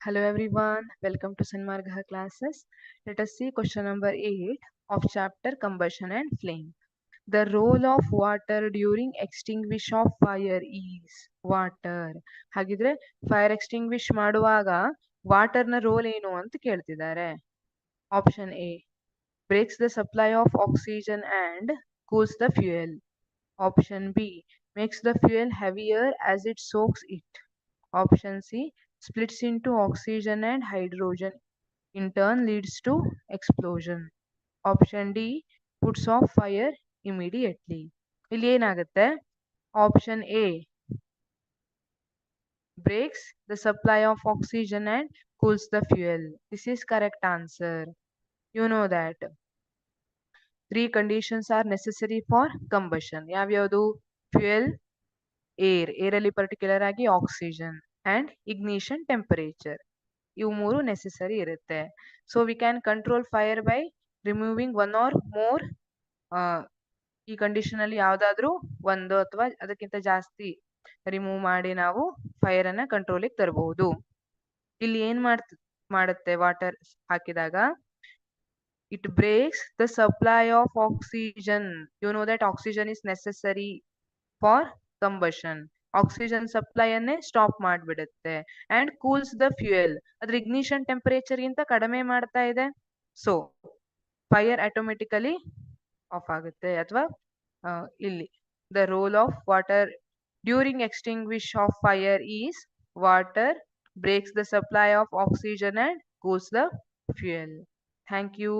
Hello everyone, welcome to Sanmargha classes. Let us see question number 8 of chapter Combustion and Flame. The role of water during extinguish of fire is water. ಹಾಗಿದ್ರೆ fire ಎಕ್ಸ್ಟಿಂಗ್ವಿಶ್ ಮಾಡುವಾಗ ವಾಟರ್ನ roll ಏನು ಅಂತ ಕೇಳ್ತಿದ್ದಾರೆ. Option A breaks the supply of oxygen and cools the fuel. Option B makes the fuel heavier as it soaks it. Option C splits into oxygen and hydrogen, in turn leads to explosion. Option D puts off fire immediately. ಇಲ್ಲಿ ಏನಾಗುತ್ತೆ? Option A breaks the supply of oxygen and cools the fuel. This is correct answer. You know that 3 conditions are necessary for combustion. ಯಾವ್ಯಾವುದು? Fuel, air ಅಲ್ಲಿ particular ಆಗಿ oxygen and ignition temperature. ಇವು ಮೂರು necessary ಇರುತ್ತೆ. So we can control fire by removing one or more ಈ condition ಅಲ್ಲಿ ಯಾವ್ದಾದ್ರು ಒಂದು ಅಥವಾ ಅದಕ್ಕಿಂತ ಜಾಸ್ತಿ ರಿಮೂವ್ ಮಾಡಿ ನಾವು ಫೈರ್ ಅನ್ನ ಕಂಟ್ರೋಲಿಗೆ ತರಬಹುದು. ಇಲ್ಲಿ ಏನ್ ಮಾಡುತ್ತೆ ವಾಟರ್ ಹಾಕಿದಾಗ? It breaks the supply of oxygen. You know that oxygen is necessary for combustion. Oxygen supply ಅನ್ನೇ ಸ್ಟಾಪ್ ಮಾಡ್ಬಿಡುತ್ತೆ. And cools the fuel. ಅದ್ರ ಇಗ್ನಿಷನ್ ಟೆಂಪರೇಚರ್ ಗಿಂತ ಕಡಿಮೆ ಮಾಡ್ತಾ ಇದೆ. ಸೊ ಫೈರ್ ಆಟೋಮೆಟಿಕಲಿ ಆಫ್ ಆಗುತ್ತೆ. ಅಥವಾ ಇಲ್ಲಿ the role of water during extinguish of fire is water breaks the supply of oxygen and cools the fuel. Thank you.